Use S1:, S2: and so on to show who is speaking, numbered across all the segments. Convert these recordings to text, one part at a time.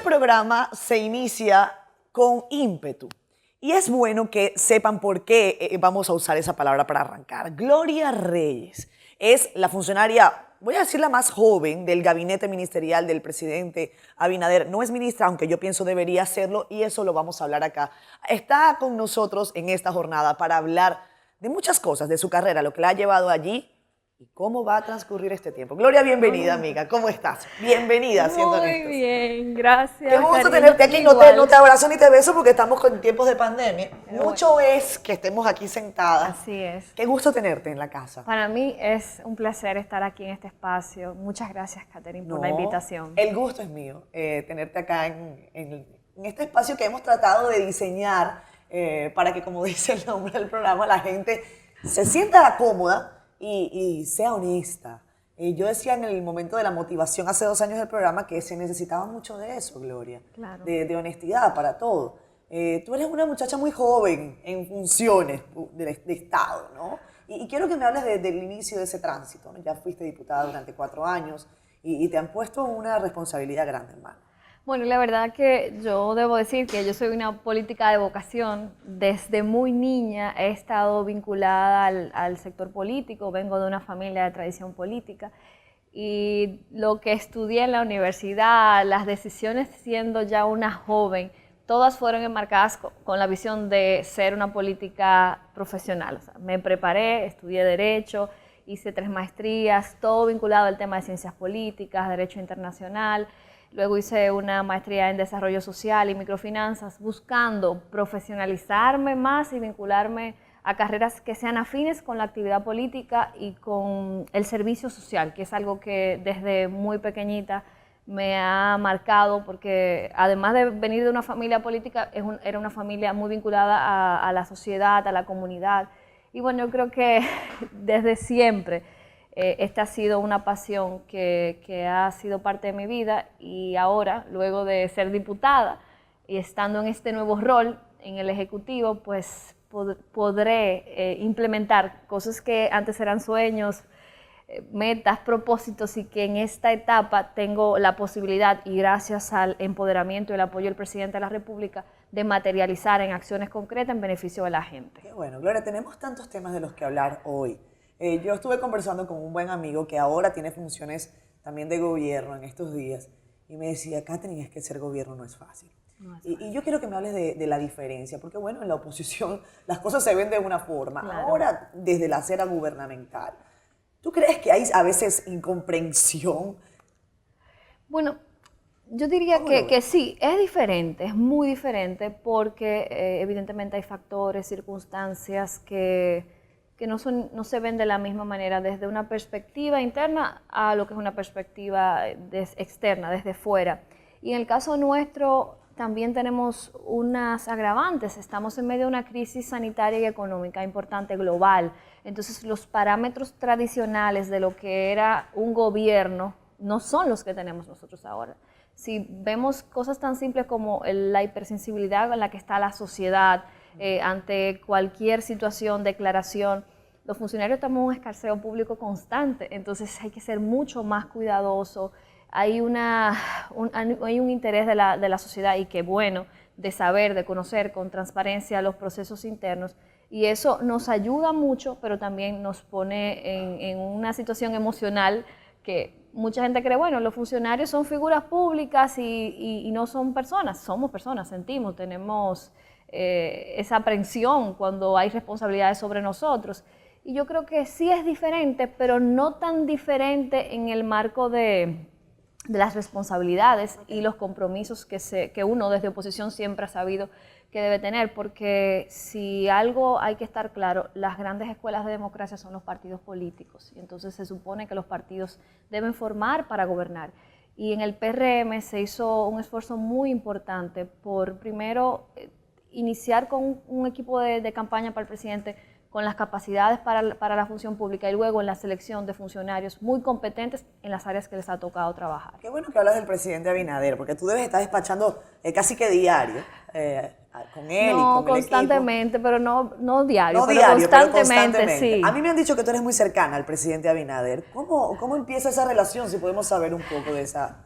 S1: programa se inicia con ímpetu. Y es bueno que sepan por qué vamos a usar esa palabra para arrancar. Gloria Reyes es la funcionaria, voy a decir la más joven, del gabinete ministerial del presidente Abinader. No es ministra, aunque yo pienso debería serlo, y eso lo vamos a hablar acá. Está con nosotros en esta jornada para hablar de muchas cosas, de su carrera, lo que la ha llevado allí y cómo va a transcurrir este tiempo. Gloria, bienvenida, amiga. ¿Cómo estás? Bienvenida, siendo honestos.
S2: Muy bien, gracias.
S1: Qué gusto
S2: cariño.
S1: tenerte aquí. No te abrazo ni te beso porque estamos con tiempos de pandemia.
S2: Pero
S1: Mucho
S2: bueno.
S1: es que estemos aquí sentadas.
S2: Así es.
S1: Qué gusto tenerte en la casa.
S2: Para mí es un placer estar aquí en este espacio. Muchas gracias, Catherine, por la invitación.
S1: El gusto es mío, tenerte acá en este espacio que hemos tratado de diseñar para que, como dice el nombre del programa, la gente se sienta cómoda y sea honesta. Yo decía en el momento de la motivación hace 2 años del programa que se necesitaba mucho de eso, Gloria,
S2: Claro.
S1: de honestidad para todo. Tú eres una muchacha muy joven en funciones de Estado, ¿no? Y quiero que me hables del inicio de ese tránsito, ¿no? Ya fuiste diputada durante 4 años y te han puesto una responsabilidad grande, hermano.
S2: Bueno, la verdad que yo debo decir que yo soy una política de vocación. Desde muy niña he estado vinculada al sector político, vengo de una familia de tradición política y lo que estudié en la universidad, las decisiones siendo ya una joven, todas fueron enmarcadas con la visión de ser una política profesional. O sea, me preparé, estudié Derecho, hice 3 maestrías, todo vinculado al tema de ciencias políticas, Derecho Internacional. Luego hice una maestría en Desarrollo Social y Microfinanzas, buscando profesionalizarme más y vincularme a carreras que sean afines con la actividad política y con el servicio social, que es algo que desde muy pequeñita me ha marcado, porque además de venir de una familia política, era una familia muy vinculada a la sociedad, a la comunidad. Y bueno, yo creo que desde siempre esta ha sido una pasión que ha sido parte de mi vida, y ahora, luego de ser diputada y estando en este nuevo rol en el Ejecutivo, pues podré implementar cosas que antes eran sueños, metas, propósitos, y que en esta etapa tengo la posibilidad, y gracias al empoderamiento y el apoyo del presidente de la República, de materializar en acciones concretas en beneficio de la gente.
S1: Qué bueno, Gloria, tenemos tantos temas de los que hablar hoy. Yo estuve conversando con un buen amigo que ahora tiene funciones también de gobierno en estos días y me decía, Catherine, es que ser gobierno no es fácil.
S2: No es fácil.
S1: Y yo quiero que me hables de la diferencia, porque bueno, en la oposición las cosas se ven de una forma,
S2: Claro.
S1: Ahora desde la acera gubernamental. ¿Tú crees que hay a veces incomprensión?
S2: Bueno, yo diría que sí, es diferente, es muy diferente, porque evidentemente hay factores, circunstancias que no se ven de la misma manera desde una perspectiva interna a lo que es una perspectiva externa, desde fuera. Y en el caso nuestro también tenemos unas agravantes. Estamos en medio de una crisis sanitaria y económica importante, global. Entonces los parámetros tradicionales de lo que era un gobierno no son los que tenemos nosotros ahora. Si vemos cosas tan simples como la hipersensibilidad en la que está la sociedad ante cualquier situación, declaración, los funcionarios tenemos un escarceo público constante, entonces hay que ser mucho más cuidadoso. Hay un interés de la sociedad, y qué bueno, de saber, de conocer con transparencia los procesos internos, y eso nos ayuda mucho, pero también nos pone en una situación emocional que mucha gente cree, bueno, los funcionarios son figuras públicas y no son personas. Somos personas, sentimos, tenemos esa aprensión cuando hay responsabilidades sobre nosotros. Y yo creo que sí es diferente, pero no tan diferente en el marco de las responsabilidades y los compromisos que uno desde oposición siempre ha sabido que debe tener, porque si algo hay que estar claro, las grandes escuelas de democracia son los partidos políticos, y entonces se supone que los partidos deben formar para gobernar. Y en el PRM se hizo un esfuerzo muy importante por primero iniciar con un equipo de campaña para el presidente con las capacidades para la función pública, y luego en la selección de funcionarios muy competentes en las áreas que les ha tocado trabajar.
S1: Qué bueno que hablas del presidente Abinader, porque tú debes estar despachando casi que diario con él y con el
S2: constantemente,
S1: equipo.
S2: pero no diario,
S1: No
S2: pero
S1: diario, pero
S2: constantemente, sí.
S1: A mí me han dicho que tú eres muy cercana al presidente Abinader. ¿Cómo empieza esa relación, si podemos saber un poco de esa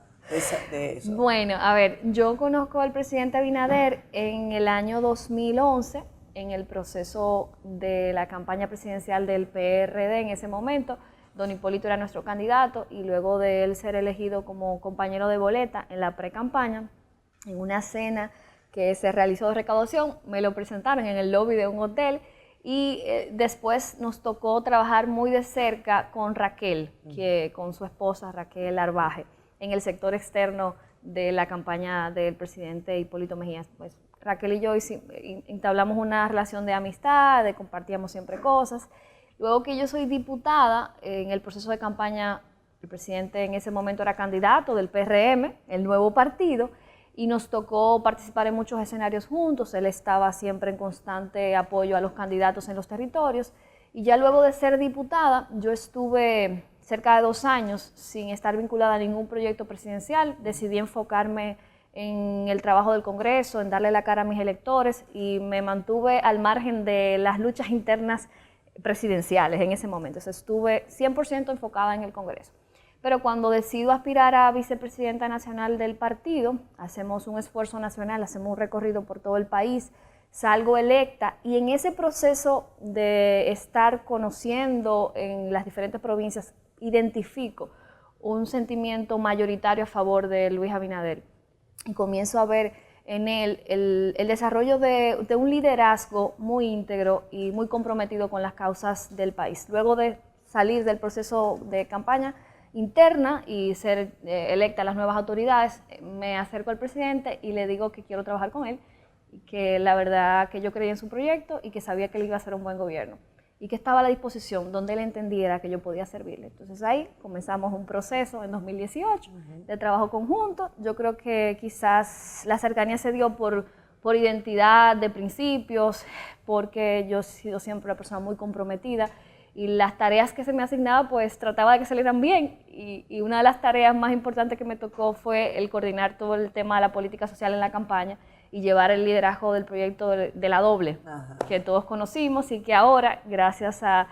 S1: de eso?
S2: Bueno, a ver, yo conozco al presidente Abinader en el año 2011, en el proceso de la campaña presidencial del PRD en ese momento. Don Hipólito era nuestro candidato y luego de él ser elegido como compañero de boleta en la pre-campaña, en una cena que se realizó de recaudación, me lo presentaron en el lobby de un hotel y después nos tocó trabajar muy de cerca con Raquel, con su esposa Raquel Arbaje, en el sector externo de la campaña del presidente Hipólito Mejía. Pues Raquel y yo entablamos una relación de amistad, compartíamos siempre cosas. Luego que yo soy diputada, en el proceso de campaña, el presidente en ese momento era candidato del PRM, el nuevo partido, y nos tocó participar en muchos escenarios juntos. Él estaba siempre en constante apoyo a los candidatos en los territorios. Y ya luego de ser diputada, yo estuve cerca de 2 años sin estar vinculada a ningún proyecto presidencial. Decidí enfocarme en el trabajo del Congreso, en darle la cara a mis electores y me mantuve al margen de las luchas internas presidenciales en ese momento. O sea, estuve 100% enfocada en el Congreso. Pero cuando decido aspirar a vicepresidenta nacional del partido, hacemos un esfuerzo nacional, hacemos un recorrido por todo el país, salgo electa y en ese proceso de estar conociendo en las diferentes provincias, identifico un sentimiento mayoritario a favor de Luis Abinader y comienzo a ver en él el desarrollo de un liderazgo muy íntegro y muy comprometido con las causas del país. Luego de salir del proceso de campaña interna y ser electa a las nuevas autoridades, me acerco al presidente y le digo que quiero trabajar con él, y que la verdad que yo creía en su proyecto y que sabía que él iba a hacer un buen gobierno y que estaba a la disposición donde él entendiera que yo podía servirle. Entonces ahí comenzamos un proceso en 2018 de trabajo conjunto. Yo creo que quizás la cercanía se dio por identidad de principios, porque yo he sido siempre una persona muy comprometida y las tareas que se me asignaba pues trataba de que salieran bien y una de las tareas más importantes que me tocó fue el coordinar todo el tema de la política social en la campaña y llevar el liderazgo del proyecto de la doble, que todos conocimos y que ahora, gracias al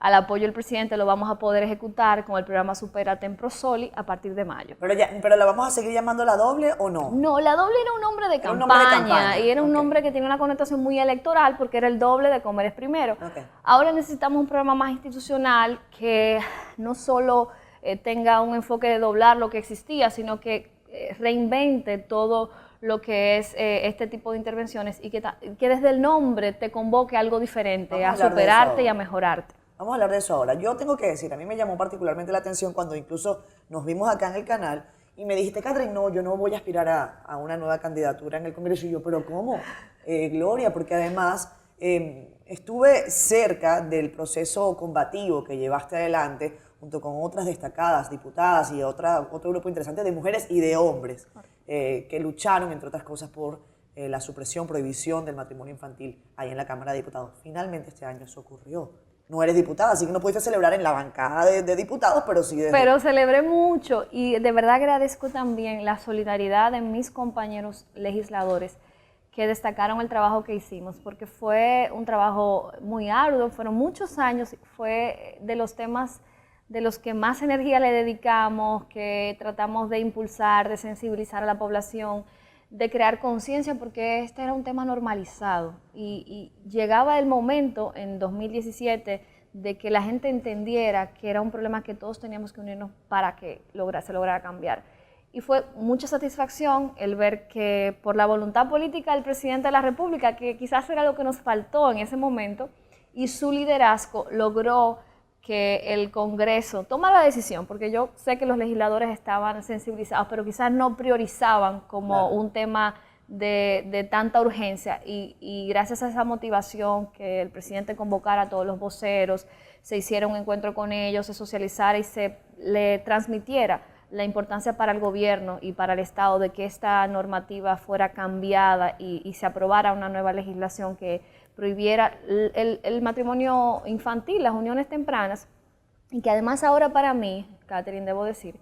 S2: apoyo del presidente, lo vamos a poder ejecutar con el programa Supérate en Prosoli a partir de mayo.
S1: ¿Pero la vamos a seguir llamando la doble o no?
S2: No, la doble era un nombre de campaña y era un nombre que tiene una connotación muy electoral porque era el doble de Comer es Primero. Ahora necesitamos un programa más institucional que no solo tenga un enfoque de doblar lo que existía, sino que reinvente todo lo que es este tipo de intervenciones y que desde el nombre te convoque a algo diferente, a superarte y a mejorarte.
S1: Vamos a hablar de eso ahora. Yo tengo que decir, a mí me llamó particularmente la atención cuando incluso nos vimos acá en el canal y me dijiste, Catherine, no, yo no voy a aspirar a una nueva candidatura en el Congreso. Y yo, ¿pero cómo? Gloria, porque además estuve cerca del proceso combativo que llevaste adelante junto con otras destacadas diputadas y otro grupo interesante de mujeres y de hombres que lucharon, entre otras cosas, por la supresión, prohibición del matrimonio infantil ahí en la Cámara de Diputados. Finalmente este año eso ocurrió. No eres diputada, así que no pudiste celebrar en la bancada de diputados, pero sí desde...
S2: Pero celebré mucho y de verdad agradezco también la solidaridad de mis compañeros legisladores que destacaron el trabajo que hicimos, porque fue un trabajo muy arduo, fueron muchos años, fue de los temas de los que más energía le dedicamos, que tratamos de impulsar, de sensibilizar a la población, de crear conciencia, porque este era un tema normalizado y llegaba el momento en 2017 de que la gente entendiera que era un problema que todos teníamos que unirnos para que se lograra cambiar. Y fue mucha satisfacción el ver que por la voluntad política del presidente de la República, que quizás era lo que nos faltó en ese momento, y su liderazgo logró que el Congreso tomara la decisión, porque yo sé que los legisladores estaban sensibilizados, pero quizás no priorizaban como un tema de tanta urgencia y gracias a esa motivación que el presidente convocara a todos los voceros, se hiciera un encuentro con ellos, se socializara y se le transmitiera la importancia para el gobierno y para el Estado de que esta normativa fuera cambiada y se aprobara una nueva legislación que prohibiera el matrimonio infantil, las uniones tempranas, y que además ahora para mí, Catherine, debo decir,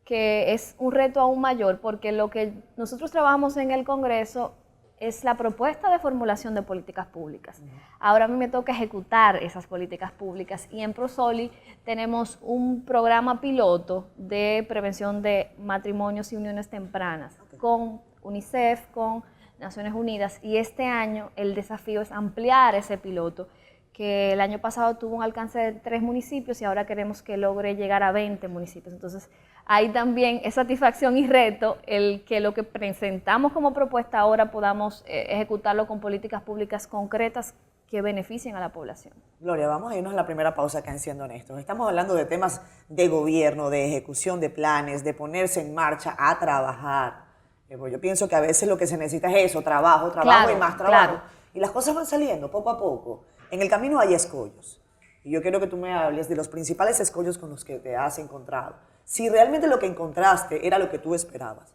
S2: que es un reto aún mayor, porque lo que nosotros trabajamos en el Congreso es la propuesta de formulación de políticas públicas. Ahora a mí me toca ejecutar esas políticas públicas y en Prosoli tenemos un programa piloto de prevención de matrimonios y uniones tempranas con UNICEF, con Naciones Unidas, y este año el desafío es ampliar ese piloto, que el año pasado tuvo un alcance de 3 municipios y ahora queremos que logre llegar a 20 municipios. Entonces, hay también es satisfacción y reto el que lo que presentamos como propuesta ahora podamos ejecutarlo con políticas públicas concretas que beneficien a la población.
S1: Gloria, vamos a irnos a la primera pausa acá en Siendo Honestos. Estamos hablando de temas de gobierno, de ejecución de planes, de ponerse en marcha a trabajar. Yo pienso que a veces lo que se necesita es eso, trabajo
S2: Claro,
S1: y más trabajo.
S2: claro.
S1: Y las cosas van saliendo poco a poco. En el camino hay escollos. Y yo quiero que tú me hables de los principales escollos con los que te has encontrado. Si realmente lo que encontraste era lo que tú esperabas.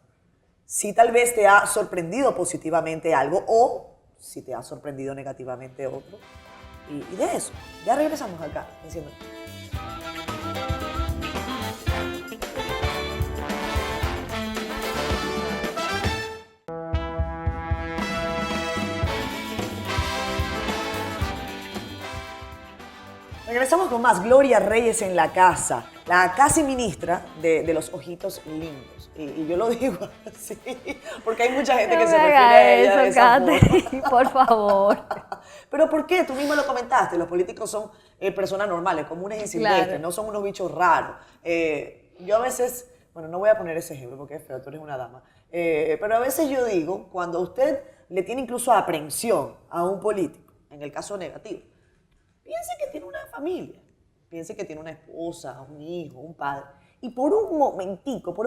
S1: Si tal vez te ha sorprendido positivamente algo o si te ha sorprendido negativamente otro. Y de eso, ya regresamos acá. Enciendo. Regresamos con más. Gloria Reyes en la casa, la casi ministra de los ojitos lindos. Y yo lo digo así, porque hay mucha gente que se refiere a ella de esa forma.
S2: Por favor.
S1: Pero ¿por qué? Tú mismo lo comentaste, los políticos son personas normales, comunes y silvestres,
S2: Claro.
S1: no son unos bichos raros. Yo a veces, bueno, no voy a poner ese ejemplo porque es feo, tú eres una dama, pero a veces yo digo, cuando usted le tiene incluso aprensión a un político, en el caso negativo, piense que tiene una familia, piense que tiene una esposa, un hijo, un padre, y por un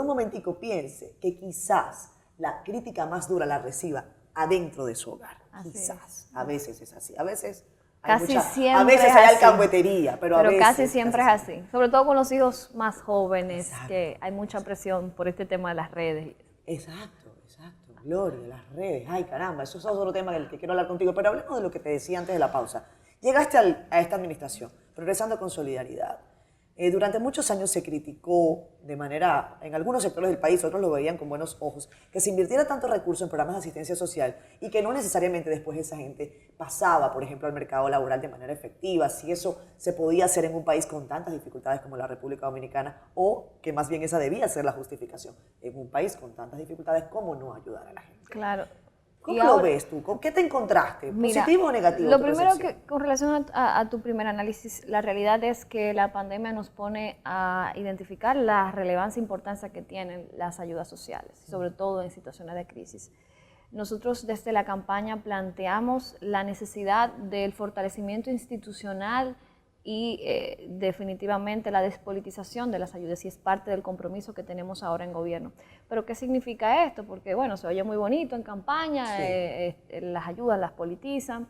S1: momentico piense que quizás la crítica más dura la reciba adentro de su hogar.
S2: Así
S1: Quizás, a veces es así, a veces
S2: Casi siempre
S1: a veces
S2: es
S1: hay
S2: así.
S1: alcahuetería, pero a veces
S2: casi siempre es
S1: siempre.
S2: así. Sobre todo con los hijos más jóvenes,
S1: Exacto.
S2: que hay mucha presión por este tema de las redes.
S1: Exacto. Gloria, las redes, ay caramba, eso es otro tema del que quiero hablar contigo, pero hablemos de lo que te decía antes de la pausa. Llegaste a esta administración, progresando con solidaridad. Durante muchos años se criticó de manera, en algunos sectores del país, otros lo veían con buenos ojos, que se invirtiera tanto recurso en programas de asistencia social y que no necesariamente después esa gente pasaba, por ejemplo, al mercado laboral de manera efectiva, si eso se podía hacer en un país con tantas dificultades como la República Dominicana, o que más bien esa debía ser la justificación. En un país con tantas dificultades, ¿cómo no ayudar a la gente?
S2: Claro.
S1: ¿Cómo lo ves tú? ¿Con qué te encontraste?
S2: Mira,
S1: ¿Positivo o negativo?
S2: Lo
S1: tu
S2: primero
S1: percepción?
S2: que, con relación a tu primer análisis, la realidad es que la pandemia nos pone a identificar la relevancia e importancia que tienen las ayudas sociales, sobre todo en situaciones de crisis. Nosotros desde la campaña planteamos la necesidad del fortalecimiento institucional y definitivamente la despolitización de las ayudas, y es parte del compromiso que tenemos ahora en gobierno. ¿Pero qué significa esto? Porque, bueno, se oye muy bonito en campaña,
S1: Sí.
S2: las ayudas las politizan.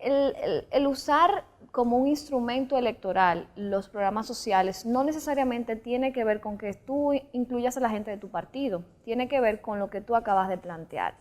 S2: El usar como un instrumento electoral los programas sociales no necesariamente tiene que ver con que tú incluyas a la gente de tu partido, tiene que ver con lo que tú acabas de plantear,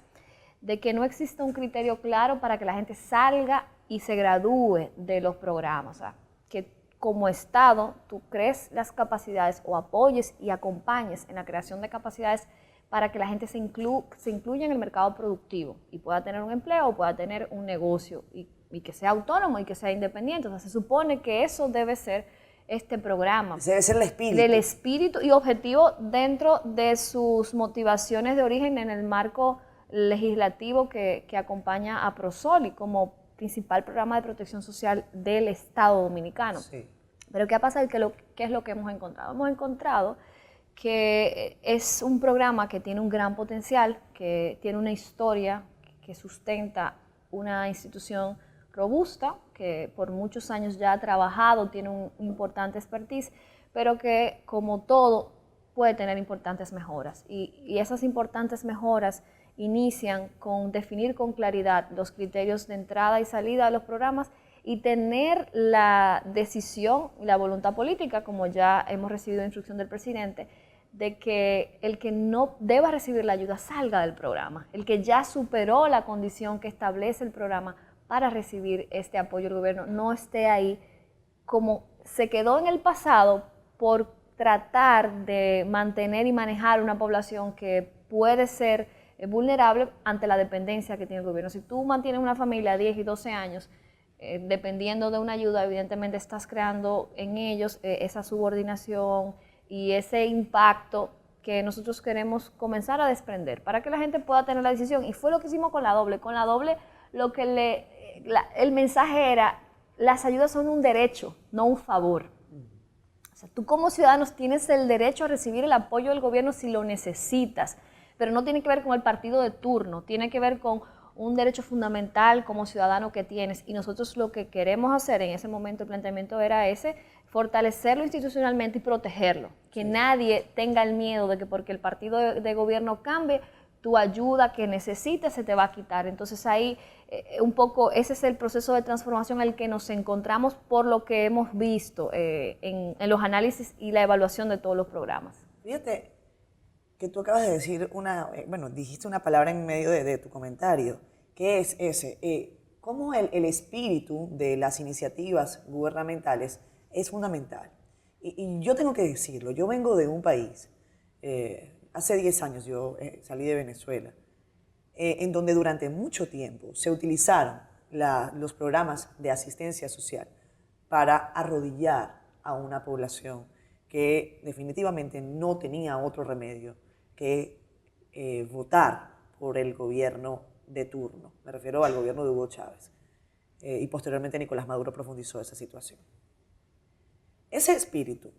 S2: de que no existe un criterio claro para que la gente salga y se gradúe de los programas. O sea, que como Estado tú crees las capacidades o apoyes y acompañes en la creación de capacidades para que la gente se incluya en el mercado productivo y pueda tener un empleo o pueda tener un negocio y que sea autónomo y que sea independiente. O sea, se supone que eso debe ser este programa.
S1: Ese debe ser el espíritu.
S2: Del espíritu y objetivo dentro de sus motivaciones de origen en el marco legislativo que acompaña a Prosoli como principal programa de protección social del Estado Dominicano.
S1: Sí.
S2: Pero ¿qué ha pasado y qué es lo que hemos encontrado? Hemos encontrado que es un programa que tiene un gran potencial, que tiene una historia que sustenta una institución robusta, que por muchos años ya ha trabajado, tiene un importante expertise, pero que como todo puede tener importantes mejoras. Y esas importantes mejoras inician con definir con claridad los criterios de entrada y salida de los programas y tener la decisión y la voluntad política, como ya hemos recibido instrucción del presidente, de que el que no deba recibir la ayuda salga del programa, el que ya superó la condición que establece el programa para recibir este apoyo del gobierno no esté ahí como se quedó en el pasado por tratar de mantener y manejar una población que puede ser vulnerable ante la dependencia que tiene el gobierno. Si tú mantienes una familia de 10 y 12 años, dependiendo de una ayuda, evidentemente estás creando en ellos esa subordinación y ese impacto que nosotros queremos comenzar a desprender para que la gente pueda tener la decisión. Y fue lo que hicimos con la doble. Con la doble lo que el mensaje era, las ayudas son un derecho, no un favor. O sea, tú como ciudadano tienes el derecho a recibir el apoyo del gobierno si lo necesitas, pero no tiene que ver con el partido de turno, tiene que ver con un derecho fundamental como ciudadano que tienes. Y nosotros lo que queremos hacer en ese momento, el planteamiento era ese, fortalecerlo institucionalmente y protegerlo. Que nadie tenga el miedo de que porque el partido de gobierno cambie, tu ayuda que necesites se te va a quitar. Entonces ahí un poco ese es el proceso de transformación en el que nos encontramos por lo que hemos visto en los análisis y la evaluación de todos los programas.
S1: Fíjate que tú acabas de decir dijiste una palabra en medio de tu comentario, que es ese, cómo el espíritu de las iniciativas gubernamentales es fundamental. Y yo tengo que decirlo, yo vengo de un país, hace 10 años yo salí de Venezuela, en donde durante mucho tiempo se utilizaron los programas de asistencia social para arrodillar a una población que definitivamente no tenía otro remedio que votar por el gobierno de turno. Me refiero al gobierno de Hugo Chávez. Y posteriormente Nicolás Maduro profundizó esa situación. Ese espíritu,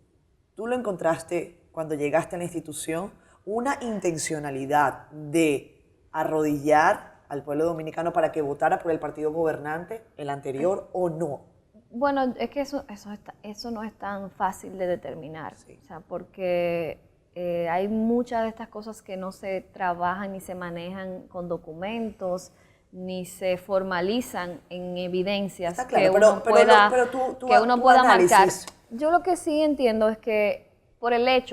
S1: ¿tú lo encontraste cuando llegaste a la institución? Una intencionalidad de arrodillar al pueblo dominicano para que votara por el partido gobernante, el anterior, o no.
S2: Bueno, es que eso no es tan fácil de determinar, sí. O sea, porque hay muchas de estas cosas que no se trabajan ni se manejan con documentos, ni se formalizan en evidencias. Está claro, que uno pueda marcar. Yo lo que sí entiendo es que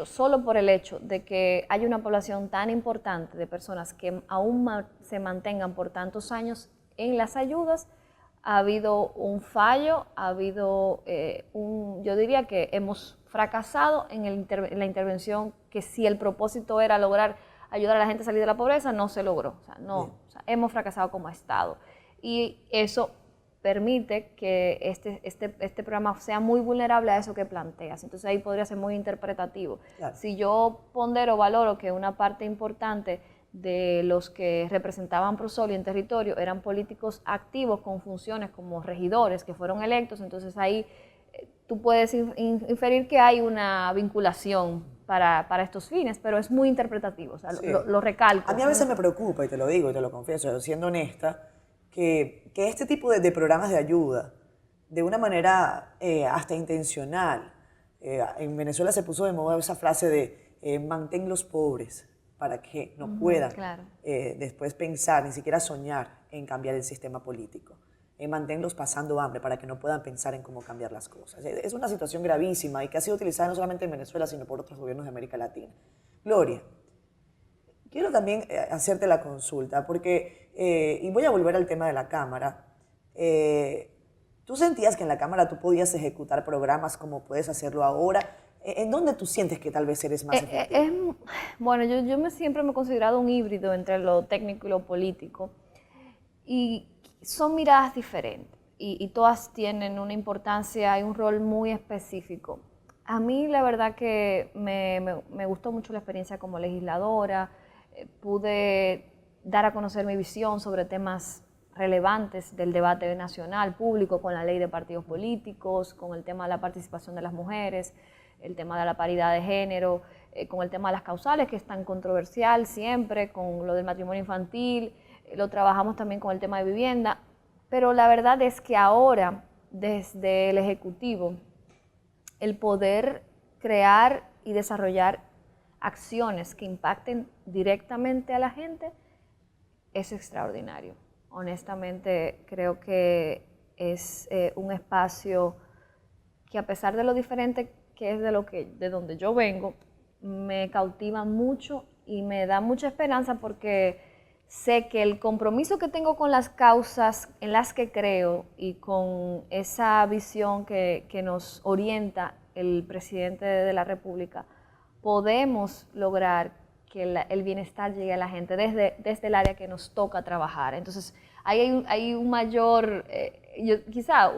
S2: solo por el hecho de que hay una población tan importante de personas que aún se mantengan por tantos años en las ayudas, ha habido un fallo, ha habido yo diría que hemos fracasado en la intervención, que si el propósito era lograr ayudar a la gente a salir de la pobreza, no se logró. O sea, hemos fracasado como Estado. Y eso permite que este programa sea muy vulnerable a eso que planteas. Entonces ahí podría ser muy interpretativo. Claro. Si yo pondero o valoro que una parte importante de los que representaban Prosoli en territorio eran políticos activos con funciones como regidores que fueron electos, entonces ahí tú puedes inferir que hay una vinculación para estos fines, pero es muy interpretativo, o sea, sí. lo recalco.
S1: A mí a veces me preocupa, y te lo digo y te lo confieso, siendo honesta, que este tipo de programas de ayuda, de una manera hasta intencional, en Venezuela se puso de moda esa frase de mantén los pobres, para que no puedan después pensar, ni siquiera soñar en cambiar el sistema político. Manténlos pasando hambre para que no puedan pensar en cómo cambiar las cosas. Es una situación gravísima y que ha sido utilizada no solamente en Venezuela, sino por otros gobiernos de América Latina. Gloria, quiero también hacerte la consulta, porque, y voy a volver al tema de la Cámara. ¿Tú sentías que en la Cámara tú podías ejecutar programas como puedes hacerlo ahora? ¿En dónde tú sientes que tal vez eres más efectivo?
S2: Bueno, yo siempre me he considerado un híbrido entre lo técnico y lo político. Y son miradas diferentes. Y todas tienen una importancia y un rol muy específico. A mí la verdad que me gustó mucho la experiencia como legisladora. Pude dar a conocer mi visión sobre temas relevantes del debate nacional, público, con la ley de partidos políticos, con el tema de la participación de las mujeres, el tema de la paridad de género, con el tema de las causales, que es tan controversial siempre, con lo del matrimonio infantil, lo trabajamos también con el tema de vivienda, pero la verdad es que ahora, desde el Ejecutivo, el poder crear y desarrollar acciones que impacten directamente a la gente es extraordinario. Honestamente, creo que es un espacio que, a pesar de lo diferente que es de donde yo vengo, me cautiva mucho y me da mucha esperanza, porque sé que el compromiso que tengo con las causas en las que creo y con esa visión que nos orienta el presidente de la República, podemos lograr el bienestar llegue a la gente desde el área que nos toca trabajar. Entonces, hay un mayor, quizá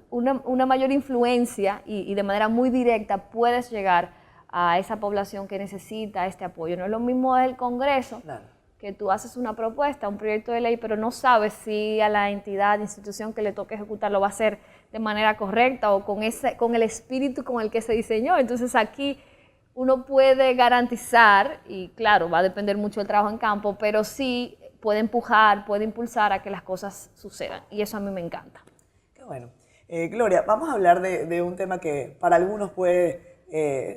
S2: una mayor influencia y de manera muy directa puedes llegar a esa población que necesita este apoyo. No es lo mismo del Congreso,
S1: Claro.
S2: que tú haces una propuesta, un proyecto de ley, pero no sabes si a la entidad, institución que le toque ejecutar lo va a hacer de manera correcta o con el espíritu con el que se diseñó. Entonces aquí uno puede garantizar, y claro, va a depender mucho del trabajo en campo, pero sí puede empujar, puede impulsar a que las cosas sucedan. Y eso a mí me encanta.
S1: Qué bueno. Gloria, vamos a hablar de un tema que para algunos puede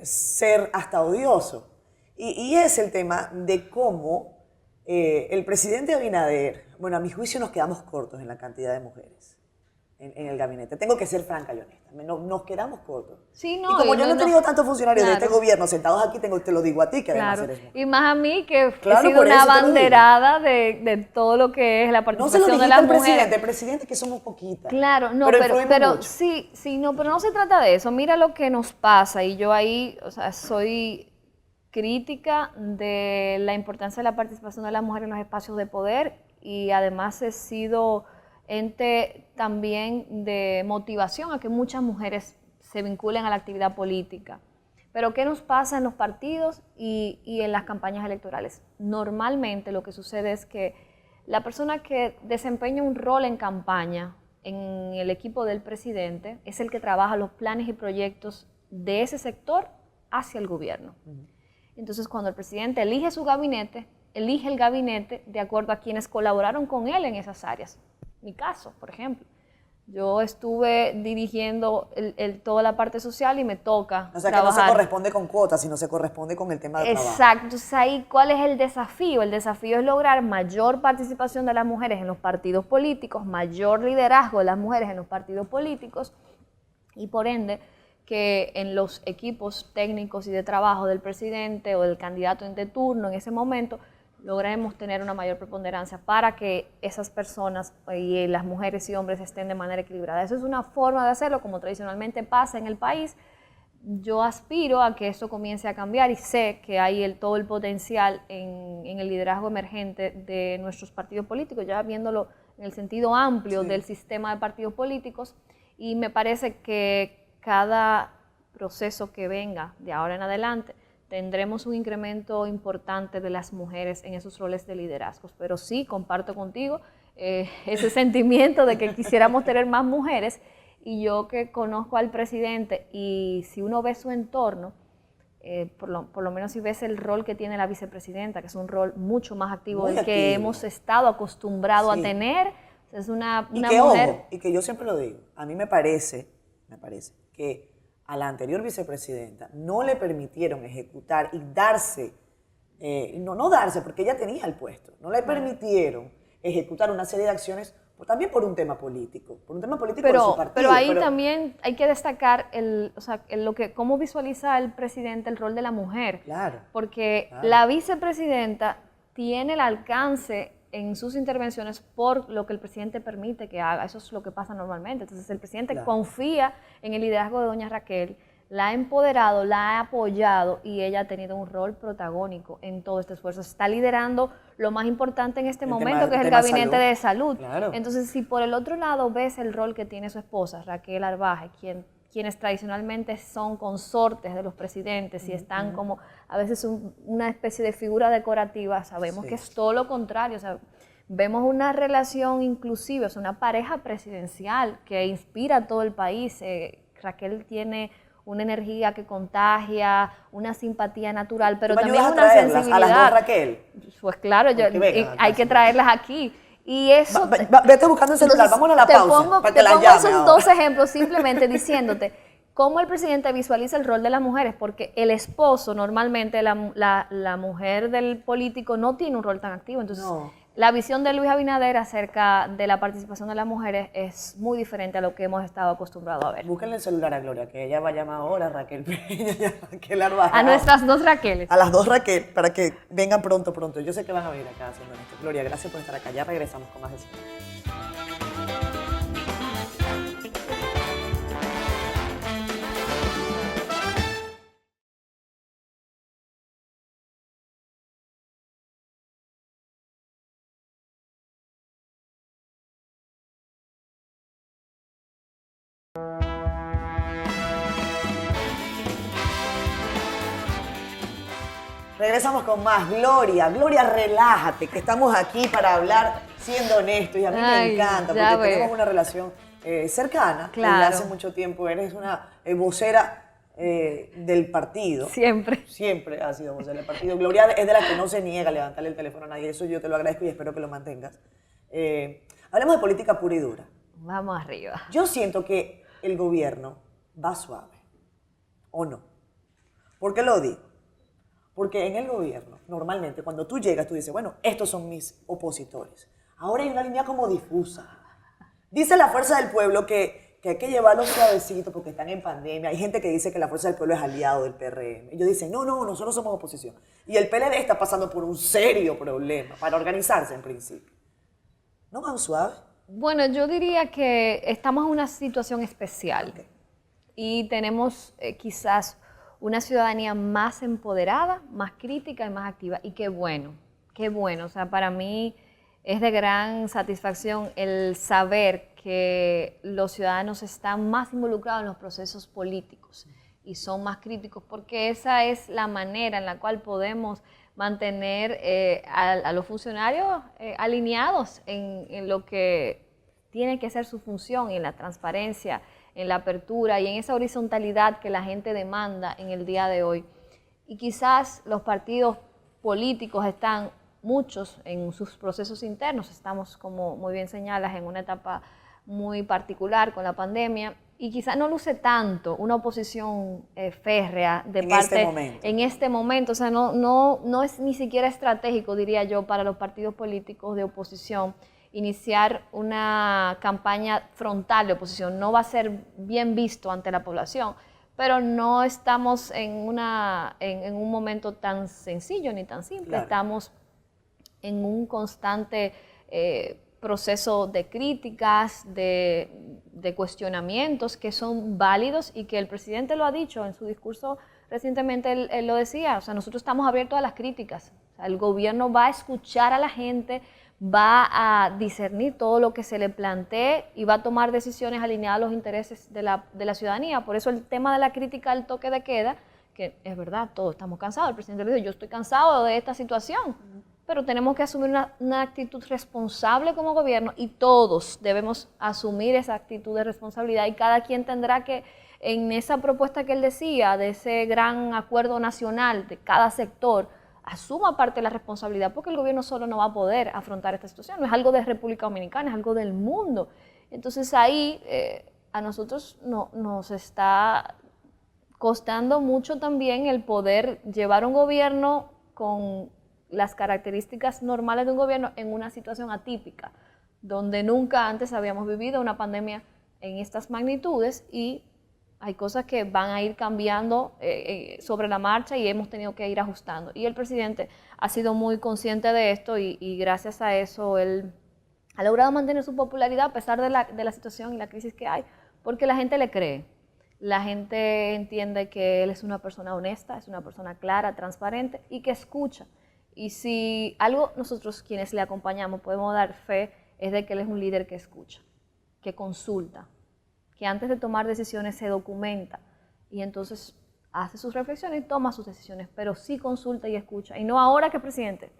S1: ser hasta odioso. Y es el tema de cómo el presidente Abinader, bueno, a mi juicio nos quedamos cortos en la cantidad de mujeres en el gabinete. Tengo que ser franca y honesta. Nos quedamos cortos.
S2: Sí, no,
S1: y como yo no he tenido tantos funcionarios de
S2: claro.
S1: este gobierno sentados aquí, te lo digo a ti, que además
S2: Claro.
S1: eres mujer.
S2: Y más a mí, que
S1: Claro,
S2: he sido
S1: por
S2: una
S1: eso te lo digo.
S2: abanderada de todo lo que es la
S1: No se lo
S2: participación de
S1: dijiste
S2: las
S1: al
S2: mujeres.
S1: presidente, que somos poquitas.
S2: Claro, no,
S1: influimos
S2: pero
S1: mucho.
S2: sí, no, pero no se trata de eso. Mira lo que nos pasa, y yo ahí, o sea, soy crítica de la importancia de la participación de las mujeres en los espacios de poder, y además he sido ente también de motivación a que muchas mujeres se vinculen a la actividad política. Pero ¿qué nos pasa en los partidos y en las campañas electorales? Normalmente lo que sucede es que la persona que desempeña un rol en campaña en el equipo del presidente es el que trabaja los planes y proyectos de ese sector hacia el gobierno. Entonces, cuando el presidente elige su gabinete, elige el gabinete de acuerdo a quienes colaboraron con él en esas áreas. Mi caso, por ejemplo. Yo estuve dirigiendo toda la parte social y me toca
S1: O sea,
S2: trabajar.
S1: que no se corresponde con cuotas, sino se corresponde con el tema de trabajo.
S2: Exacto. Entonces, ahí, ¿cuál es el desafío? El desafío es lograr mayor participación de las mujeres en los partidos políticos, mayor liderazgo de las mujeres en los partidos políticos y, por ende, que en los equipos técnicos y de trabajo del presidente o del candidato de turno en ese momento logremos tener una mayor preponderancia para que esas personas y las mujeres y hombres estén de manera equilibrada. Eso es una forma de hacerlo, como tradicionalmente pasa en el país. Yo aspiro a que eso comience a cambiar y sé que hay todo el potencial en el liderazgo emergente de nuestros partidos políticos, ya viéndolo en el sentido amplio del sistema de partidos políticos, y me parece que cada proceso que venga de ahora en adelante tendremos un incremento importante de las mujeres en esos roles de liderazgos. Pero sí, comparto contigo ese sentimiento de que quisiéramos tener más mujeres, y yo que conozco al presidente, y si uno ve su entorno, por lo menos si ves el rol que tiene la vicepresidenta, que es un rol mucho más activo
S1: Muy
S2: del que
S1: activo.
S2: hemos estado acostumbrados a
S1: Sí.
S2: tener, es una
S1: Y que,
S2: mujer...
S1: ojo, y que yo siempre lo digo, a mí me parece que a la anterior vicepresidenta no le permitieron ejecutar y darse, no darse, porque ella tenía el puesto, no le permitieron ejecutar una serie de acciones, también por un tema político, de su partido.
S2: Pero ahí también hay que destacar cómo visualiza el presidente el rol de la mujer.
S1: Claro.
S2: Porque
S1: claro.
S2: la vicepresidenta tiene el alcance en sus intervenciones por lo que el presidente permite que haga. Eso es lo que pasa normalmente. Entonces el presidente confía en el liderazgo de doña Raquel, la ha empoderado, la ha apoyado, y ella ha tenido un rol protagónico en todo este esfuerzo. Está liderando lo más importante en este momento, que es el gabinete de salud.
S1: Claro.
S2: Entonces, si por el otro lado ves el rol que tiene su esposa, Raquel Arbaje, quienes tradicionalmente son consortes de los presidentes y están como a veces una especie de figura decorativa, sabemos que es todo lo contrario. O sea, vemos una relación inclusiva, es una pareja presidencial que inspira a todo el país. Raquel tiene una energía que contagia, una simpatía natural, pero también una sensibilidad.
S1: ¿A las dos Raquel?
S2: Pues claro, hay que traerlas aquí. Y eso...
S1: Vete buscando el celular, vamos a la pausa para que las llame
S2: esos
S1: ahora.
S2: dos ejemplos simplemente diciéndote cómo el presidente visualiza el rol de las mujeres, porque el esposo, normalmente la mujer del político no tiene un rol tan activo. Entonces, la visión de Luis Abinader acerca de la participación de las mujeres es muy diferente a lo que hemos estado acostumbrados a ver.
S1: Búsquenle el celular a Gloria, que ella va a llamar ahora a Raquel Peña y a Raquel Arbaje.
S2: A nuestras dos Raqueles.
S1: A las dos Raquel, para que vengan pronto. Yo sé que van a venir acá haciendo esto. Gloria, gracias por estar acá. Ya regresamos con más de Cine. Regresamos con más. Gloria, Gloria, relájate, que estamos aquí para hablar siendo honestos y a mí me encanta porque tenemos una relación cercana desde hace mucho tiempo. Eres una vocera del partido. Siempre ha sido vocera del partido. Gloria es de las que no se niega a levantarle el teléfono a nadie. Eso yo te lo agradezco y espero que lo mantengas. Hablemos de política pura y dura.
S2: Vamos arriba.
S1: Yo siento que el gobierno va suave, ¿o no? ¿Por qué lo digo? Porque en el gobierno, normalmente, cuando tú llegas, tú dices, bueno, estos son mis opositores. Ahora hay una línea como difusa. Dice la Fuerza del Pueblo que hay que llevarlos suavecito porque están en pandemia. Hay gente que dice que la Fuerza del Pueblo es aliado del PRM. Ellos dicen, no, nosotros somos oposición. Y el PLD está pasando por un serio problema para organizarse en principio. ¿No van suave?
S2: Bueno, yo diría que estamos en una situación especial. Okay. Y tenemos quizás una ciudadanía más empoderada, más crítica y más activa. Y qué bueno, qué bueno. O sea, para mí es de gran satisfacción el saber que los ciudadanos están más involucrados en los procesos políticos y son más críticos, porque esa es la manera en la cual podemos mantener a los funcionarios alineados en lo que tiene que ser su función, en la transparencia, en la apertura y en esa horizontalidad que la gente demanda en el día de hoy. Y quizás los partidos políticos están, muchos, en sus procesos internos. Estamos, como muy bien señalas, en una etapa muy particular con la pandemia y quizás no luce tanto una oposición férrea de en parte en este momento. O sea, no es ni siquiera estratégico, diría yo, para los partidos políticos de oposición iniciar una campaña frontal de oposición. No va a ser bien visto ante la población, pero no estamos en un momento tan sencillo ni tan simple. Claro. Estamos en un constante proceso de críticas, de cuestionamientos que son válidos y que el presidente lo ha dicho en su discurso recientemente. Él lo decía, o sea, nosotros estamos abiertos a las críticas. O sea, el gobierno va a escuchar a la gente, va a discernir todo lo que se le plantee y va a tomar decisiones alineadas a los intereses de la ciudadanía. Por eso el tema de la crítica al toque de queda, que es verdad, todos estamos cansados. El presidente le dijo, yo estoy cansado de esta situación, pero tenemos que asumir una actitud responsable como gobierno y todos debemos asumir esa actitud de responsabilidad y cada quien tendrá que, en esa propuesta que él decía, de ese gran acuerdo nacional de cada sector, asuma parte de la responsabilidad, porque el gobierno solo no va a poder afrontar esta situación. No es algo de República Dominicana, es algo del mundo. Entonces ahí a nosotros nos está costando mucho también el poder llevar un gobierno con las características normales de un gobierno en una situación atípica, donde nunca antes habíamos vivido una pandemia en estas magnitudes y hay cosas que van a ir cambiando sobre la marcha y hemos tenido que ir ajustando. Y el presidente ha sido muy consciente de esto y gracias a eso él ha logrado mantener su popularidad a pesar de la situación y la crisis que hay, porque la gente le cree. La gente entiende que él es una persona honesta, es una persona clara, transparente y que escucha. Y si algo nosotros quienes le acompañamos podemos dar fe es de que él es un líder que escucha, que consulta, que antes de tomar decisiones se documenta y entonces hace sus reflexiones y toma sus decisiones, pero sí consulta y escucha. Y no ahora que presidente,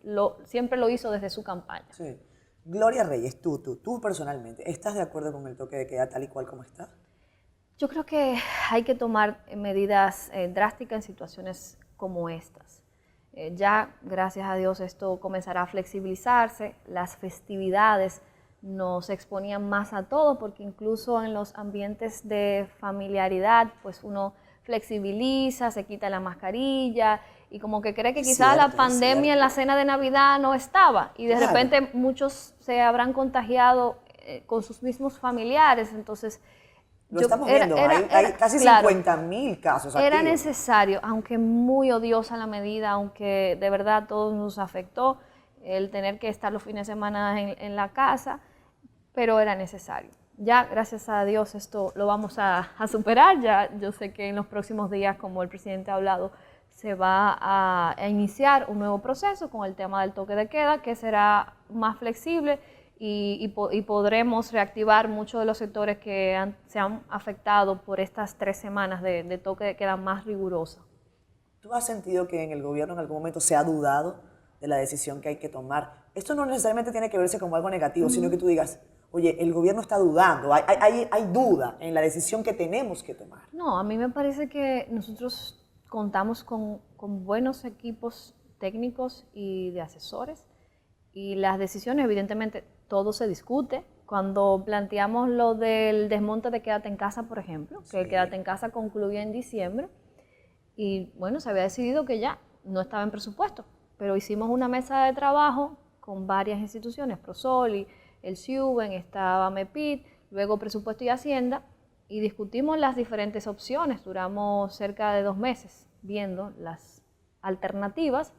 S2: siempre lo hizo desde su campaña.
S1: Sí. Gloria Reyes, tú personalmente, ¿estás de acuerdo con el toque de queda tal y cual como está?
S2: Yo creo que hay que tomar medidas drásticas en situaciones como estas. Ya, gracias a Dios, esto comenzará a flexibilizarse. Las festividades nos exponían más a todo, porque incluso en los ambientes de familiaridad, pues uno flexibiliza, se quita la mascarilla y como que cree que quizás la pandemia en la cena de Navidad no estaba y de repente muchos se habrán contagiado con sus mismos familiares. Entonces,
S1: lo estamos viendo, hay casi 50.000 casos activos.
S2: Era necesario, aunque muy odiosa la medida, aunque de verdad todos nos afectó el tener que estar los fines de semana en la casa, pero era necesario. Ya, gracias a Dios, esto lo vamos a superar. Ya yo sé que en los próximos días, como el presidente ha hablado, se va a iniciar un nuevo proceso con el tema del toque de queda, que será más flexible y podremos reactivar muchos de los sectores que se han afectado por estas 3 semanas de toque de queda más rigurosa.
S1: ¿Tú has sentido que en el gobierno en algún momento se ha dudado de la decisión que hay que tomar? Esto no necesariamente tiene que verse como algo negativo, sino que tú digas, oye, el gobierno está dudando, hay duda en la decisión que tenemos que tomar.
S2: No, a mí me parece que nosotros contamos con buenos equipos técnicos y de asesores, y las decisiones, evidentemente, todo se discute. Cuando planteamos lo del desmonte de Quédate en Casa, por ejemplo, que el Quédate en Casa concluye en diciembre, y bueno, se había decidido que ya no estaba en presupuesto, pero hicimos una mesa de trabajo con varias instituciones, Prosoli, el SIUBEN, estaba MEPIT, luego Presupuesto y Hacienda, y discutimos las diferentes opciones. Duramos cerca de 2 meses viendo las alternativas,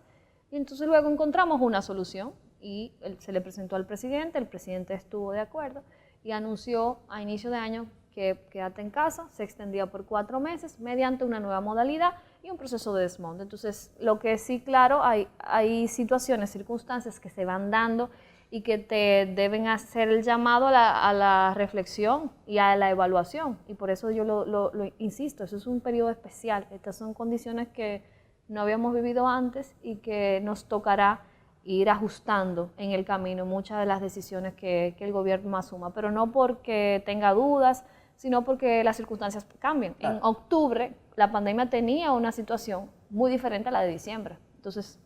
S2: y entonces luego encontramos una solución y se le presentó al presidente, el presidente estuvo de acuerdo y anunció a inicio de año que Quédate en Casa se extendía por 4 meses mediante una nueva modalidad y un proceso de desmonte. Entonces, lo que sí, claro, hay situaciones, circunstancias que se van dando y que te deben hacer el llamado a la reflexión y a la evaluación. Y por eso yo lo insisto, eso es un periodo especial. Estas son condiciones que no habíamos vivido antes y que nos tocará ir ajustando en el camino muchas de las decisiones que el gobierno asuma, pero no porque tenga dudas, sino porque las circunstancias cambian. Claro. En octubre la pandemia tenía una situación muy diferente a la de diciembre, entonces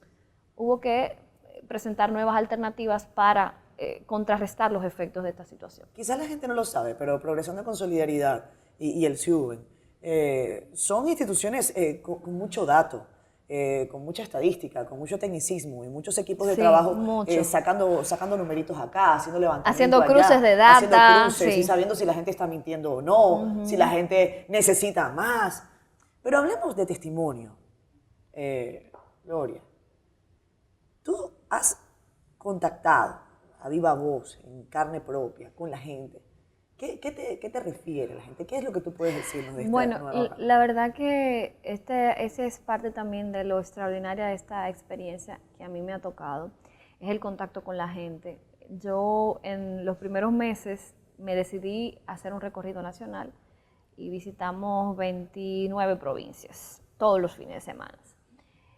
S2: hubo que presentar nuevas alternativas para contrarrestar los efectos de esta situación.
S1: Quizás la gente no lo sabe, pero Progresando con Solidaridad y el SIUBEN son instituciones con mucho dato, con mucha estadística, con mucho tecnicismo y muchos equipos de trabajo sacando numeritos acá, haciendo levantamientos
S2: haciendo cruces de data,
S1: haciendo cruces y sabiendo si la gente está mintiendo o no, si la gente necesita más. Pero hablemos de testimonio. Gloria, tú has contactado a viva voz, en carne propia, con la gente. ¿Qué te refiere la gente? ¿Qué es lo que tú puedes decirnos de esta nueva etapa?
S2: La verdad que ese es parte también de lo extraordinario de esta experiencia que a mí me ha tocado, es el contacto con la gente. Yo en los primeros meses me decidí a hacer un recorrido nacional y visitamos 29 provincias todos los fines de semana,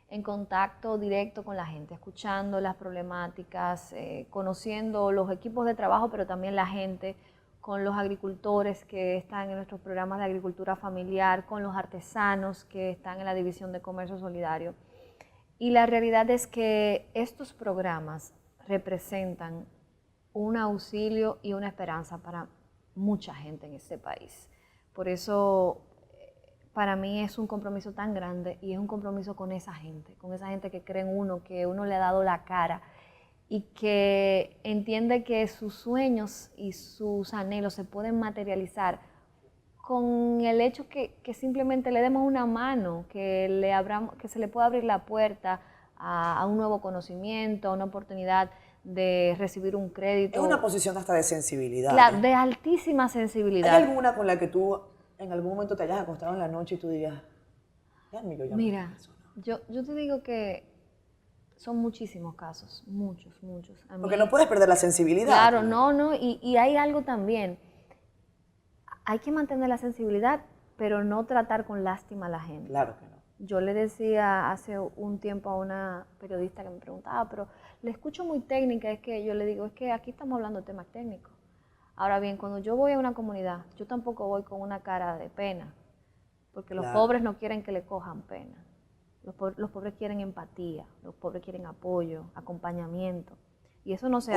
S2: en contacto directo con la gente, escuchando las problemáticas, conociendo los equipos de trabajo, pero también la gente, con los agricultores que están en nuestros programas de agricultura familiar, con los artesanos que están en la División de Comercio Solidario. Y la realidad es que estos programas representan un auxilio y una esperanza para mucha gente en este país. Por eso, para mí es un compromiso tan grande y es un compromiso con esa gente que cree en uno, que uno le ha dado la cara y que entiende que sus sueños y sus anhelos se pueden materializar con el hecho que simplemente le demos una mano, que se le pueda abrir la puerta a un nuevo conocimiento, a una oportunidad de recibir un crédito.
S1: Es una posición hasta de sensibilidad.
S2: Claro, de altísima sensibilidad.
S1: ¿Hay alguna con la que tú en algún momento te hayas acostado en la noche y tú digas, ya me lo llamo?
S2: Mira, yo te digo que son muchísimos casos, muchos.
S1: Porque no puedes perder la sensibilidad.
S2: Claro, no, y hay algo también. Hay que mantener la sensibilidad, pero no tratar con lástima a la gente.
S1: Claro que no.
S2: Yo le decía hace un tiempo a una periodista que me preguntaba, pero le escucho muy técnica, es que yo le digo, es que aquí estamos hablando de temas técnicos. Ahora bien, cuando yo voy a una comunidad, yo tampoco voy con una cara de pena, porque los pobres no quieren que le cojan pena. Los pobres quieren empatía, los pobres quieren apoyo, acompañamiento. Y eso no se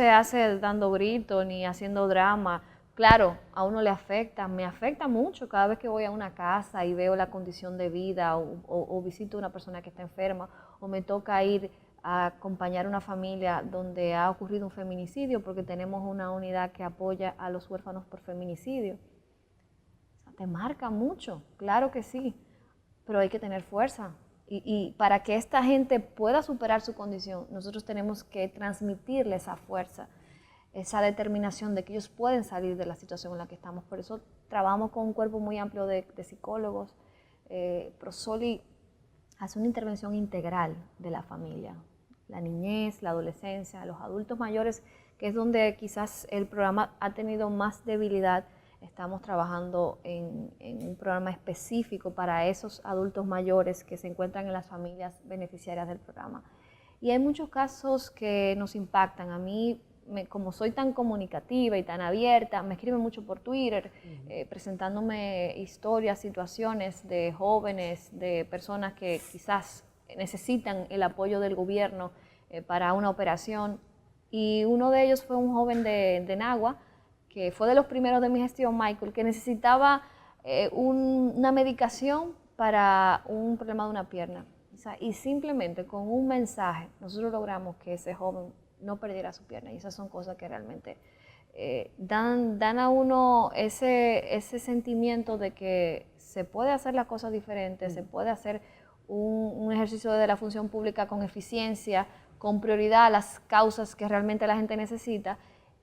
S2: hace dando gritos ni haciendo drama. Claro, a uno le afecta, me afecta mucho cada vez que voy a una casa y veo la condición de vida o visito a una persona que está enferma o me toca ir a acompañar a una familia donde ha ocurrido un feminicidio porque tenemos una unidad que apoya a los huérfanos por feminicidio. O sea, te marca mucho, claro que sí. Pero hay que tener fuerza y para que esta gente pueda superar su condición, nosotros tenemos que transmitirle esa fuerza, esa determinación de que ellos pueden salir de la situación en la que estamos. Por eso trabajamos con un cuerpo muy amplio de psicólogos. Prosoli hace una intervención integral de la familia, la niñez, la adolescencia, los adultos mayores que es donde quizás el programa ha tenido más debilidad. Estamos trabajando en un programa específico para esos adultos mayores que se encuentran en las familias beneficiarias del programa. Y hay muchos casos que nos impactan. A mí, como soy tan comunicativa y tan abierta, me escriben mucho por Twitter, presentándome historias, situaciones de jóvenes, de personas que quizás necesitan el apoyo del gobierno para una operación. Y uno de ellos fue un joven de Nagua, que fue de los primeros de mi gestión, Michael, que necesitaba una medicación para un problema de una pierna. O sea, y simplemente con un mensaje nosotros logramos que ese joven no perdiera su pierna. Y esas son cosas que realmente dan a uno ese sentimiento de que se puede hacer las cosas diferentes, se puede hacer un ejercicio de la función pública con eficiencia, con prioridad a las causas que realmente la gente necesita,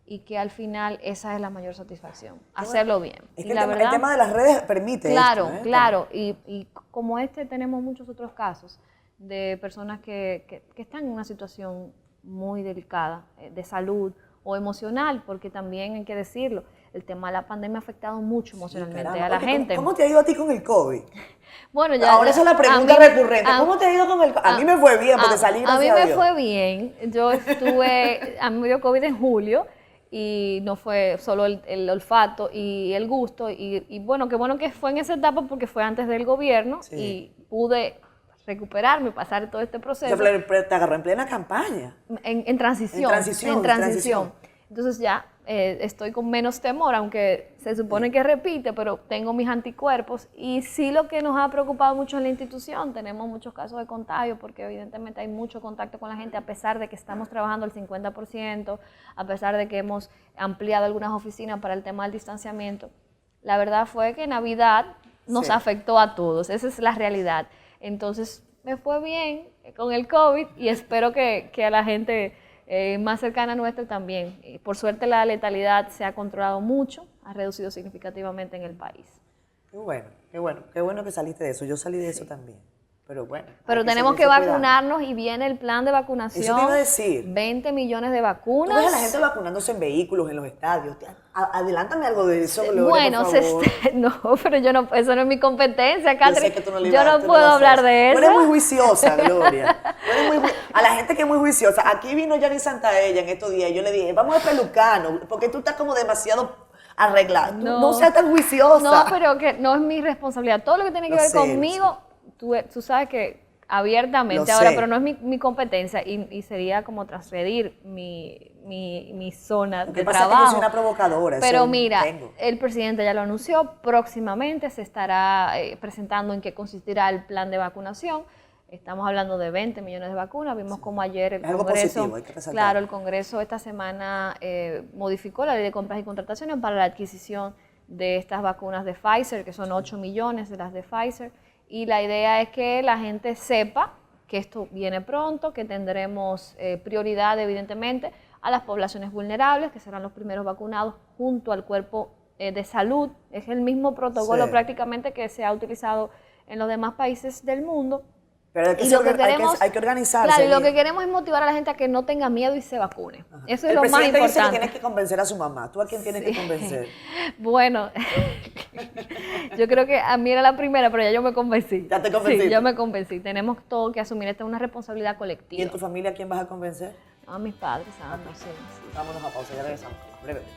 S2: y que al final esa es la mayor satisfacción, hacerlo bien.
S1: Es
S2: y
S1: que
S2: la
S1: el tema de las redes permite
S2: claro,
S1: esto,
S2: claro, y como tenemos muchos otros casos de personas que están en una situación muy delicada de salud o emocional, porque también hay que decirlo, el tema de la pandemia ha afectado mucho emocionalmente a la gente.
S1: ¿Cómo te ha ido a ti con el COVID?
S2: Bueno,
S1: ahora esa es la pregunta recurrente. ¿Cómo te ha ido con el COVID? A mí me fue bien, porque salí gracias a Dios.
S2: A mí me fue bien. Yo a mí me dio COVID en julio, y no fue solo el olfato y el gusto, y bueno, qué bueno que fue en esa etapa porque fue antes del gobierno, y pude recuperarme, pasar todo este proceso.
S1: Te agarró en plena campaña.
S2: En transición. Entonces ya estoy con menos temor, aunque se supone que repite, pero tengo mis anticuerpos. Y sí, lo que nos ha preocupado mucho en la institución, tenemos muchos casos de contagio, porque evidentemente hay mucho contacto con la gente, a pesar de que estamos trabajando al 50%, a pesar de que hemos ampliado algunas oficinas para el tema del distanciamiento. La verdad fue que Navidad nos afectó a todos, esa es la realidad. Entonces me fue bien con el COVID, y espero que a la gente más cercana a nuestra también. Por suerte la letalidad se ha controlado mucho, ha reducido significativamente en el país.
S1: Qué bueno que saliste de eso. Yo salí de eso también. Pero bueno.
S2: Pero tenemos que vacunarnos, y viene el plan de vacunación.
S1: Eso te iba a decir.
S2: 20 millones de vacunas.
S1: ¿Tú ves a la gente vacunándose en vehículos, en los estadios? Adelántame algo de eso, Gloria,
S2: bueno,
S1: por favor.
S2: No, pero eso no es mi competencia, Catherine.
S1: Yo sé que tú no le
S2: yo no puedo hablar de eso.
S1: Tú eres muy juiciosa, Gloria. A la gente que es muy juiciosa. Aquí vino Yanni Santaella en estos días, y yo le dije, vamos a pelucano, porque tú estás como demasiado arreglada. No seas tan juiciosa.
S2: No, pero que no es mi responsabilidad. Todo lo que tiene que ver conmigo, tú sabes que abiertamente ahora, pero no es mi competencia, y sería como transgredir mi zona de trabajo.
S1: Que yo soy una provocadora.
S2: Pero mira, el presidente ya lo anunció, próximamente se estará presentando en qué consistirá el plan de vacunación. Estamos hablando de 20 millones de vacunas. Vimos como ayer el Congreso, claro, el Congreso esta semana modificó la ley de compras y contrataciones para la adquisición de estas vacunas de Pfizer, que son 8 millones de las de Pfizer. Y la idea es que la gente sepa que esto viene pronto, que tendremos prioridad, evidentemente, a las poblaciones vulnerables, que serán los primeros vacunados junto al cuerpo de salud. Es el mismo protocolo prácticamente que se ha utilizado en los demás países del mundo.
S1: Pero hay que organizarse.
S2: Claro, y lo que queremos es motivar a la gente a que no tenga miedo y se vacune. Ajá. Eso es lo más importante. El presidente dice que
S1: tienes que convencer a su mamá. ¿Tú a quién tienes que convencer?
S2: Bueno, yo creo que a mí era la primera, pero ya yo me convencí.
S1: ¿Ya te convenciste?
S2: Sí, yo me convencí. Tenemos todo que asumir. Esta es una responsabilidad colectiva.
S1: ¿Y en tu familia a quién vas a convencer?
S2: A mis padres, sí.
S1: Vámonos a pausa, ya regresamos. Brevemente.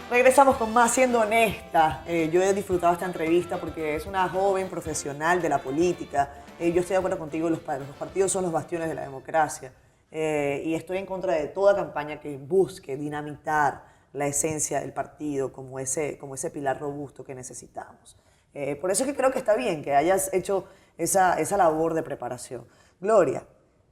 S1: Regresamos con más Siendo Honesta. Yo he disfrutado esta entrevista porque es una joven profesional de la política. Yo estoy de acuerdo contigo, los partidos son los bastiones de la democracia. Y estoy en contra de toda campaña que busque dinamitar la esencia del partido como ese pilar robusto que necesitamos. Por eso es que creo que está bien que hayas hecho esa labor de preparación. Gloria,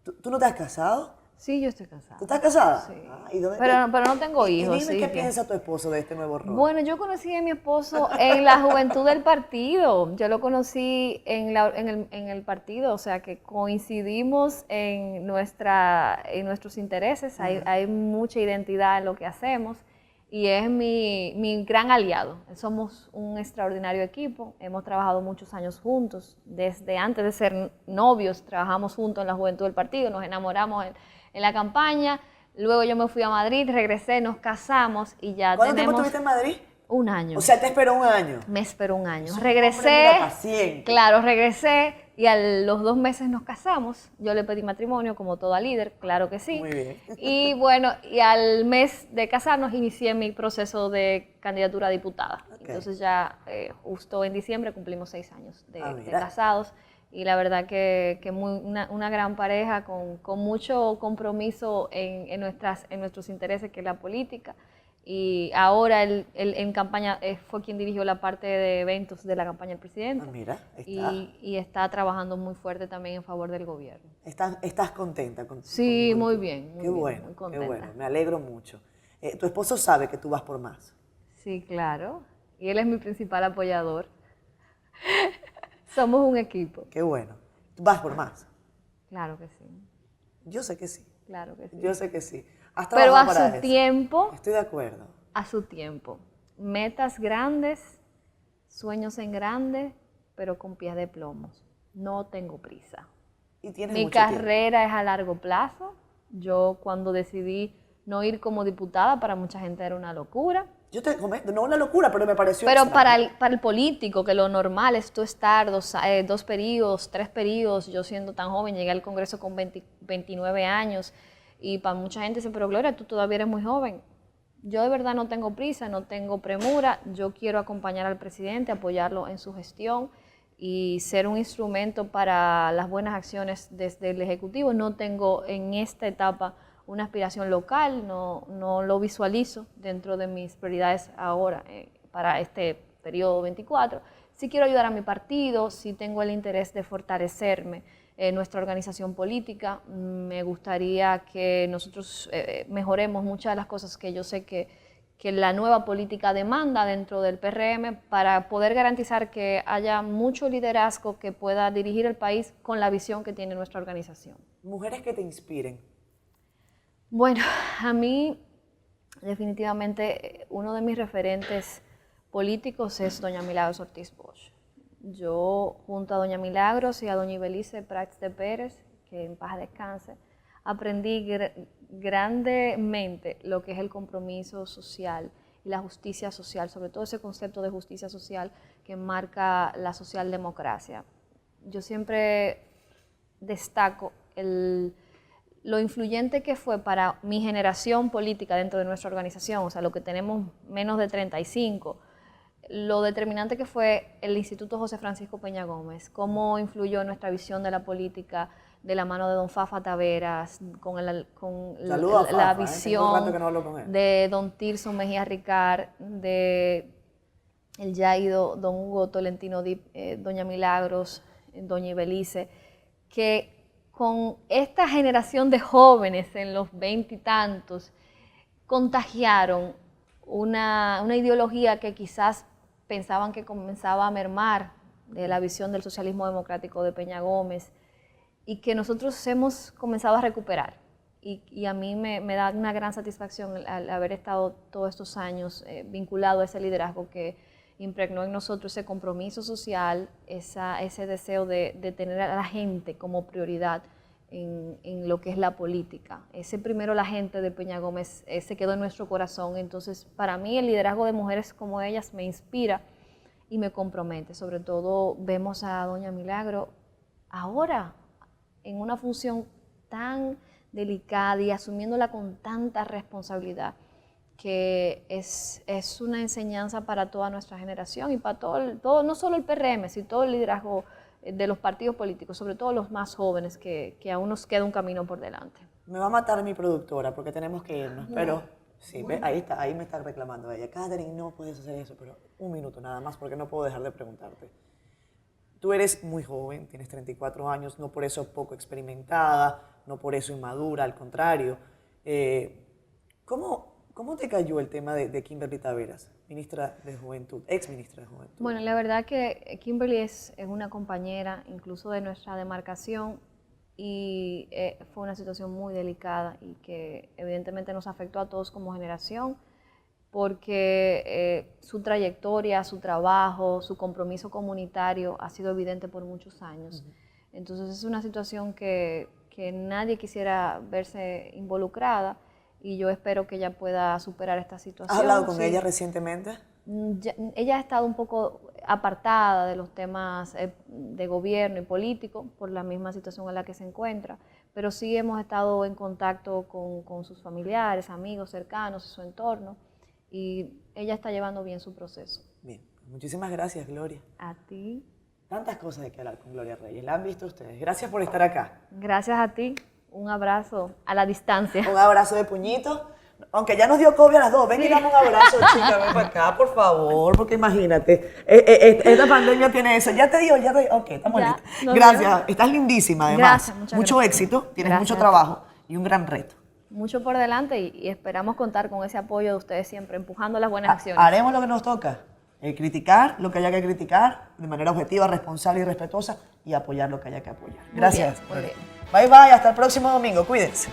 S1: ¿tú no te has casado?
S2: Sí, yo estoy casada.
S1: ¿Tú estás casada?
S2: Sí.
S1: Pero
S2: no tengo hijos.
S1: Y dime qué piensa tu esposo de este nuevo rol.
S2: Bueno, yo conocí a mi esposo en la juventud del partido. Yo lo conocí en el partido, o sea que coincidimos en nuestros intereses. Hay mucha identidad en lo que hacemos. y es mi gran aliado. Somos un extraordinario equipo, hemos trabajado muchos años juntos, desde antes de ser novios trabajamos juntos en la juventud del partido, nos enamoramos en la campaña, luego yo me fui a Madrid, regresé, nos casamos y ya
S1: ¿Cuánto tiempo
S2: tenemos
S1: estuviste en Madrid?
S2: un año.
S1: O sea, te esperó un año.
S2: Me esperó un año.
S1: Es un
S2: Regresé,
S1: hombre, mira, paciente.
S2: claro, regresé y a los 2 meses nos casamos. Yo le pedí matrimonio como toda líder, claro que sí.
S1: Muy bien.
S2: Y bueno, y al mes de casarnos inicié mi proceso de candidatura a diputada.
S1: Ok.
S2: Entonces ya justo en diciembre cumplimos 6 años de
S1: Mira.
S2: casados. Y la verdad que una gran pareja con mucho compromiso en nuestros intereses, que es la política. Y ahora él en campaña fue quien dirigió la parte de eventos de la campaña del presidente.
S1: Mira,
S2: Y está trabajando muy fuerte también en favor del gobierno.
S1: estás contenta con
S2: Sí,
S1: con
S2: muy
S1: tu-
S2: bien, muy
S1: Qué
S2: bien,
S1: bueno,
S2: muy
S1: qué
S2: contenta.
S1: bueno. Me alegro mucho. Tu esposo sabe que tú vas por más.
S2: Sí, claro. Y él es mi principal apoyador. Somos un equipo.
S1: Qué bueno. Tú vas por más.
S2: Claro que sí,
S1: Yo sé que sí.
S2: claro que sí.
S1: Yo sé que sí. Has
S2: Pero
S1: trabajado
S2: a
S1: para
S2: su
S1: eso.
S2: tiempo,
S1: Estoy de acuerdo.
S2: a su tiempo. Metas grandes, sueños en grande, pero con pies de plomos. No tengo prisa.
S1: Y tienes
S2: Mi
S1: mucho tiempo.
S2: carrera es a largo plazo. Yo cuando decidí no ir como diputada, para mucha gente era una locura.
S1: Yo te comento, no una locura, pero me pareció
S2: Pero
S1: extraño.
S2: para el político, que lo normal es tú estar 2 periodos, 3 periodos, yo siendo tan joven, llegué al Congreso con 29 años, y para mucha gente dice, pero Gloria, tú todavía eres muy joven. Yo de verdad no tengo prisa, no tengo premura, yo quiero acompañar al presidente, apoyarlo en su gestión y ser un instrumento para las buenas acciones desde el Ejecutivo. No tengo en esta etapa una aspiración local, no lo visualizo dentro de mis prioridades ahora para este periodo 24. Sí quiero ayudar a mi partido, sí tengo el interés de fortalecerme en nuestra organización política. Me gustaría que nosotros mejoremos muchas de las cosas que yo sé que la nueva política demanda dentro del PRM para poder garantizar que haya mucho liderazgo que pueda dirigir el país con la visión que tiene nuestra organización.
S1: Mujeres que te inspiren.
S2: Bueno, a mí definitivamente uno de mis referentes políticos es doña Milagros Ortiz Bosch. Yo junto a doña Milagros y a doña Ibelice Prats de Pérez, que en paz descanse, aprendí grandemente lo que es el compromiso social y la justicia social, sobre todo ese concepto de justicia social que marca la socialdemocracia. Yo siempre destaco lo influyente que fue para mi generación política dentro de nuestra organización, o sea, lo que tenemos menos de 35, lo determinante que fue el Instituto José Francisco Peña Gómez, cómo influyó en nuestra visión de la política de la mano de don Fafa Taveras, con la
S1: Fafa,
S2: visión
S1: tengo rato que no hablo con él.
S2: de don Tirso Mejía Ricard, de el ya ido don Hugo Tolentino Dip, doña Milagros, doña Ibelice, que con esta generación de jóvenes en los 20 y tantos contagiaron una ideología que quizás pensaban que comenzaba a mermar de la visión del socialismo democrático de Peña Gómez y que nosotros hemos comenzado a recuperar. Y a mí me da una gran satisfacción al haber estado todos estos años vinculado a ese liderazgo que impregnó en nosotros ese compromiso social, ese deseo de tener a la gente como prioridad en lo que es la política. Ese primero la gente de Peña Gómez se quedó en nuestro corazón. Entonces, para mí el liderazgo de mujeres como ellas me inspira y me compromete. Sobre todo vemos a doña Milagro ahora en una función tan delicada y asumiéndola con tanta responsabilidad, que es una enseñanza para toda nuestra generación y para todo no solo el PRM, sino todo el liderazgo de los partidos políticos, sobre todo los más jóvenes, que aún nos queda un camino por delante.
S1: Me va a matar mi productora porque tenemos que irnos, pero sí, ve, ahí está, ahí me está reclamando ella. Catherine, no puedes hacer eso, pero un minuto nada más porque no puedo dejar de preguntarte. Tú eres muy joven, tienes 34 años, no por eso poco experimentada, no por eso inmadura, al contrario. ¿Cómo te cayó el tema de Kimberly Taveras, ministra de Juventud, ex ministra de Juventud?
S2: Bueno, la verdad que Kimberly es una compañera incluso de nuestra demarcación y fue una situación muy delicada y que evidentemente nos afectó a todos como generación. porque su trayectoria, su trabajo, su compromiso comunitario ha sido evidente por muchos años. Entonces es una situación que nadie quisiera verse involucrada y yo espero que ella pueda superar esta situación.
S1: ¿Has hablado con
S2: Sí.
S1: ella recientemente?
S2: Ella ha estado un poco apartada de los temas de gobierno y político por la misma situación en la que se encuentra, pero sí hemos estado en contacto con sus familiares, amigos cercanos y su entorno, y ella está llevando bien su proceso.
S1: Bien, muchísimas gracias, Gloria.
S2: A ti.
S1: Tantas cosas de que hablar con Gloria Reyes. La han visto ustedes. Gracias por estar acá.
S2: Gracias a ti. Un abrazo a la distancia.
S1: Un abrazo de puñito. Aunque ya nos dio COVID a las dos. Ven y dame un abrazo, chica. Ven para acá, por favor. Porque imagínate, esta pandemia tiene eso. Ya te dio. Ok, estamos
S2: Ya,
S1: listos.
S2: nos
S1: Gracias.
S2: vemos.
S1: Estás lindísima, además.
S2: Gracias, muchas
S1: mucho
S2: gracias.
S1: éxito. Tienes
S2: Gracias
S1: mucho
S2: a ti.
S1: trabajo y un gran reto.
S2: Mucho por delante y esperamos contar con ese apoyo de ustedes siempre, empujando las buenas acciones.
S1: Haremos lo que nos toca. Criticar lo que haya que criticar de manera objetiva, responsable y respetuosa y apoyar lo que haya que apoyar. Gracias.
S2: Muy bien.
S1: Bye bye, hasta el próximo domingo. Cuídense.